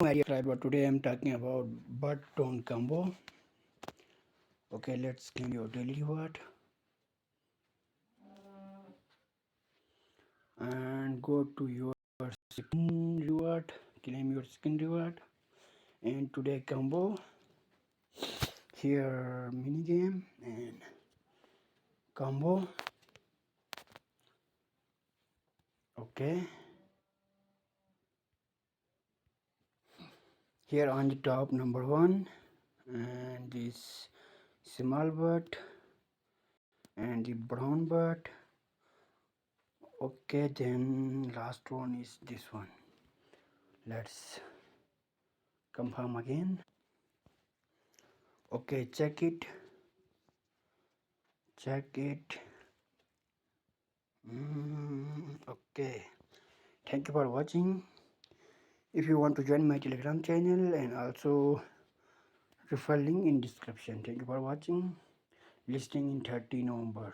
Idea subscriber, today I'm talking about but tone combo. Okay, let's claim your daily reward and go to your skin reward, claim your skin reward. And today combo here, mini game and combo. Okay, here on the top, number one, and this small bird and the brown bird. Okay, then last one is this one. Let's confirm again. Okay, check it. Okay, thank you for watching. If you want to join my telegram channel, and also refer link in description. Thank you for watching. Listing in 30 November.